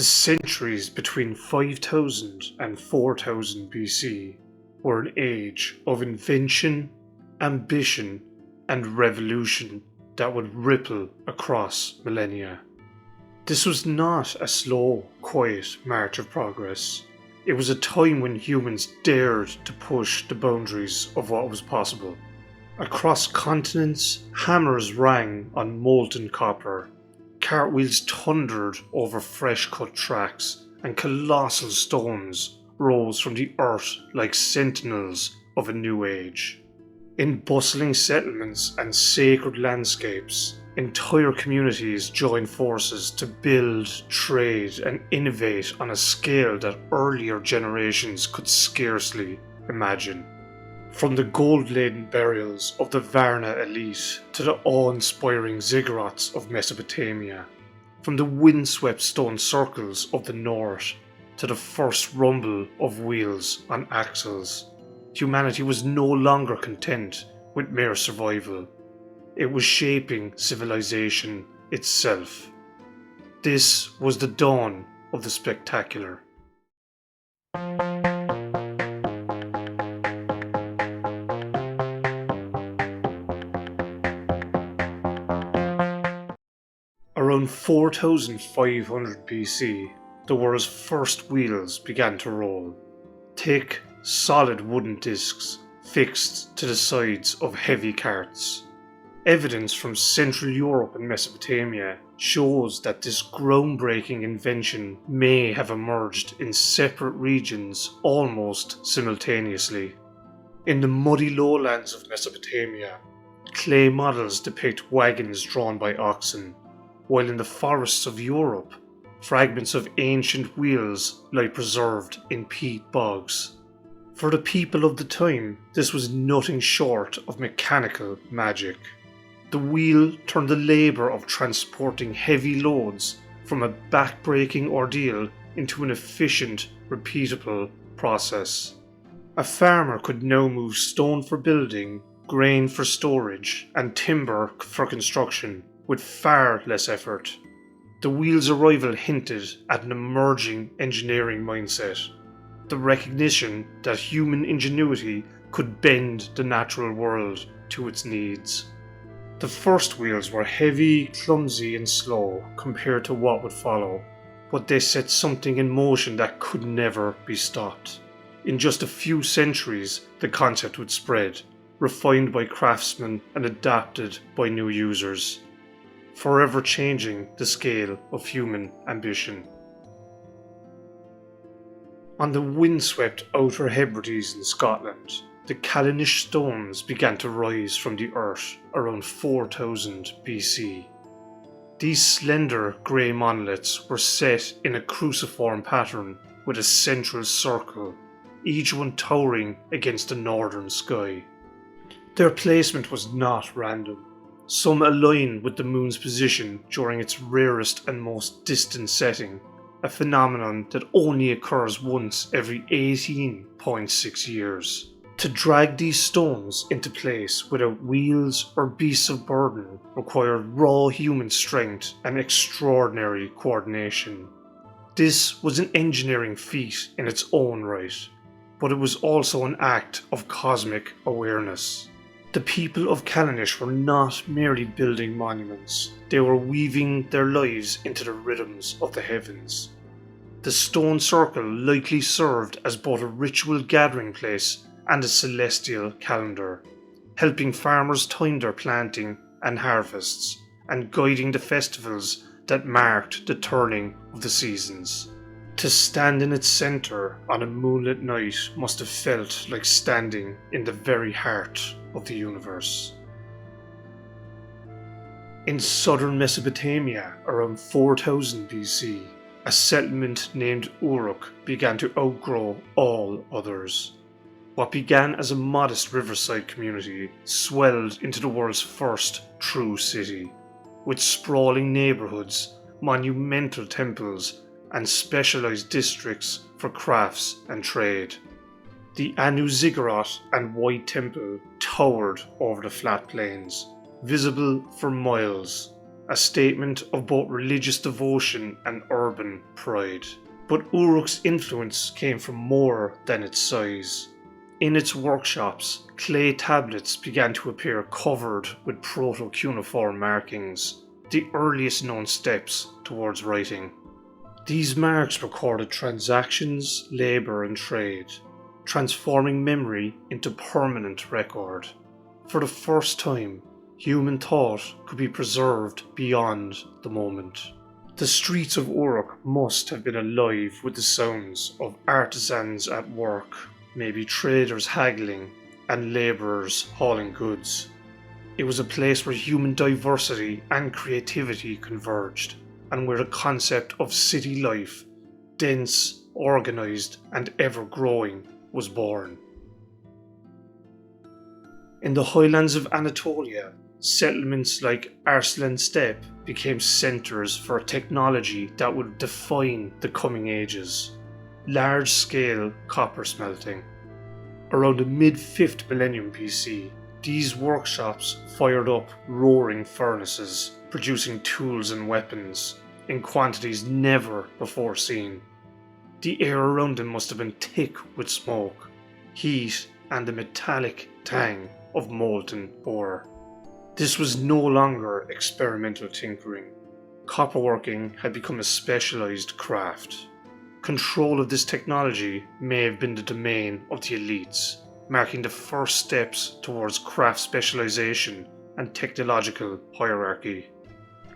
The centuries between 5000 and 4000 BC were an age of invention, ambition, and revolution that would ripple across millennia. This was not a slow, quiet march of progress. It was a time when humans dared to push the boundaries of what was possible. Across continents, hammers rang on molten copper, cartwheels thundered over fresh-cut tracks, and colossal stones rose from the earth like sentinels of a new age. In bustling settlements and sacred landscapes, entire communities joined forces to build, trade, and innovate on a scale that earlier generations could scarcely imagine. From the gold-laden burials of the Varna elite to the awe-inspiring ziggurats of Mesopotamia, from the windswept stone circles of the north to the first rumble of wheels on axles, humanity was no longer content with mere survival. It was shaping civilization itself. This was the dawn of the spectacular. Around 4500 BC, the world's first wheels began to roll. Thick, solid wooden discs fixed to the sides of heavy carts. Evidence from Central Europe and Mesopotamia shows that this groundbreaking invention may have emerged in separate regions almost simultaneously. In the muddy lowlands of Mesopotamia, clay models depict wagons drawn by oxen, while in the forests of Europe, fragments of ancient wheels lie preserved in peat bogs. For the people of the time, this was nothing short of mechanical magic. The wheel turned the labour of transporting heavy loads from a back-breaking ordeal into an efficient, repeatable process. A farmer could now move stone for building, grain for storage, and timber for construction with far less effort. The wheel's arrival hinted at an emerging engineering mindset, the recognition that human ingenuity could bend the natural world to its needs. The first wheels were heavy, clumsy, and slow compared to what would follow, but they set something in motion that could never be stopped. In just a few centuries, the concept would spread, refined by craftsmen and adapted by new users, forever changing the scale of human ambition. On the windswept Outer Hebrides in Scotland, the Callanish Stones began to rise from the earth around 4000 BC. These slender grey monoliths were set in a cruciform pattern with a central circle, each one towering against the northern sky. Their placement was not random. Some aligned with the moon's position during its rarest and most distant setting, a phenomenon that only occurs once every 18.6 years. To drag these stones into place without wheels or beasts of burden required raw human strength and extraordinary coordination. This was an engineering feat in its own right, but it was also an act of cosmic awareness. The people of Callanish were not merely building monuments, they were weaving their lives into the rhythms of the heavens. The stone circle likely served as both a ritual gathering place and a celestial calendar, helping farmers time their planting and harvests, and guiding the festivals that marked the turning of the seasons. To stand in its centre on a moonlit night must have felt like standing in the very heart of the universe. In southern Mesopotamia, around 4000 BC, a settlement named Uruk began to outgrow all others. What began as a modest riverside community swelled into the world's first true city, with sprawling neighbourhoods, monumental temples, and specialised districts for crafts and trade. The Anu Ziggurat and White Temple towered over the flat plains, visible for miles, a statement of both religious devotion and urban pride. But Uruk's influence came from more than its size. In its workshops, clay tablets began to appear covered with proto-cuneiform markings, the earliest known steps towards writing. These marks recorded transactions, labour and trade, transforming memory into permanent record. For the first time, human thought could be preserved beyond the moment. The streets of Uruk must have been alive with the sounds of artisans at work, maybe traders haggling, and labourers hauling goods. It was a place where human diversity and creativity converged, and where the concept of city life, dense, organised, and ever-growing, was born. In the highlands of Anatolia, settlements like Arslan Steppe became centres for a technology that would define the coming ages: large-scale copper smelting. Around the mid-5th millennium BC, these workshops fired up roaring furnaces, producing tools and weapons in quantities never before seen. The air around them must have been thick with smoke, heat, and the metallic tang of molten ore. This was no longer experimental tinkering. Copperworking had become a specialised craft. Control of this technology may have been the domain of the elites, marking the first steps towards craft specialisation and technological hierarchy.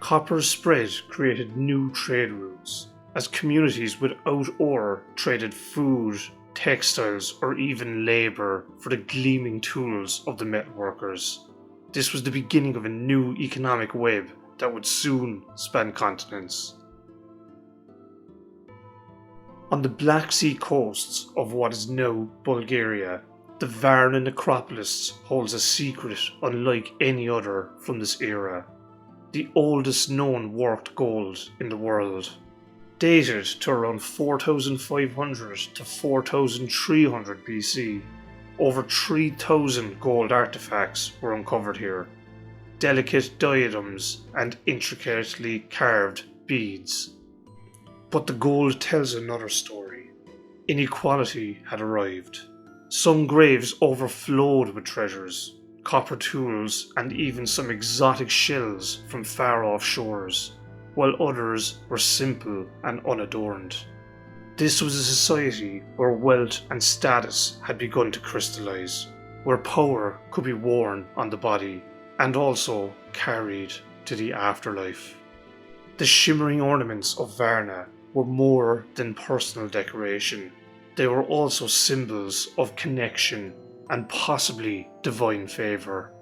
Copper's spread created new trade routes, as communities without ore traded food, textiles, or even labour for the gleaming tools of the metalworkers. This was the beginning of a new economic web that would soon span continents. On the Black Sea coasts of what is now Bulgaria, the Varna Necropolis holds a secret unlike any other from this era. The oldest known worked gold in the world. Dated to around 4500 to 4300 BC, over 3,000 gold artifacts were uncovered here. Delicate diadems and intricately carved beads. But the gold tells another story. Inequality had arrived. Some graves overflowed with treasures, copper tools, and even some exotic shells from far-off shores, while others were simple and unadorned. This was a society where wealth and status had begun to crystallise, where power could be worn on the body and also carried to the afterlife. The shimmering ornaments of Varna were more than personal decoration. They were also symbols of connection and possibly divine favour.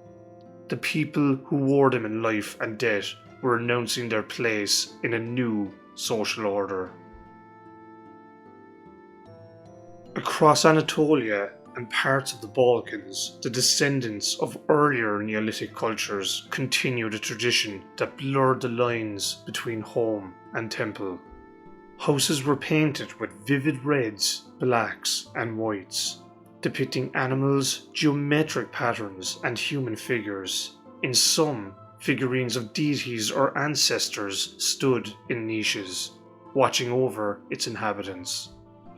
The people who wore them in life and death were announcing their place in a new social order. Across Anatolia and parts of the Balkans, the descendants of earlier Neolithic cultures continued a tradition that blurred the lines between home and temple. Houses were painted with vivid reds, blacks, and whites, depicting animals, geometric patterns, and human figures. In some, figurines of deities or ancestors stood in niches, watching over its inhabitants.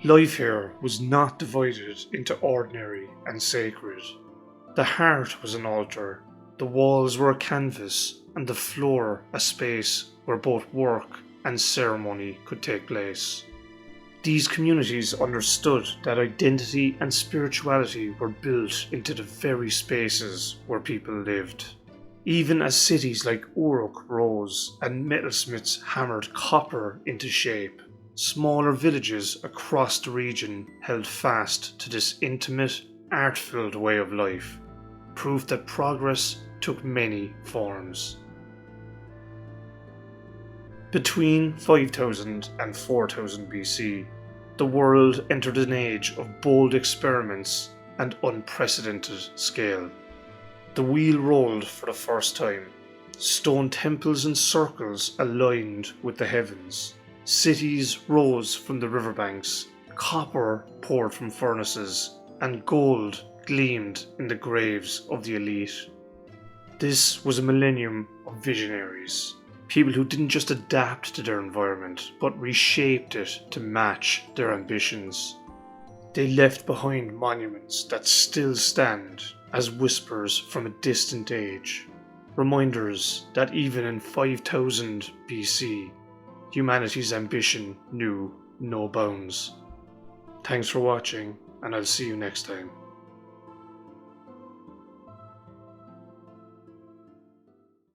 Life here was not divided into ordinary and sacred. The heart was an altar, the walls were a canvas, and the floor a space where both work and ceremony could take place. These communities understood that identity and spirituality were built into the very spaces where people lived. Even as cities like Uruk rose and metalsmiths hammered copper into shape, smaller villages across the region held fast to this intimate, art-filled way of life, proof that progress took many forms. Between 5000 and 4000 BC, the world entered an age of bold experiments and unprecedented scale. The wheel rolled for the first time. Stone temples and circles aligned with the heavens. Cities rose from the riverbanks, copper poured from furnaces, and gold gleamed in the graves of the elite. This was a millennium of visionaries, People who didn't just adapt to their environment, but reshaped it to match their ambitions. They left behind monuments that still stand as whispers from a distant age, reminders that even in 5000 BC, humanity's ambition knew no bounds. Thanks for watching, and I'll see you next time.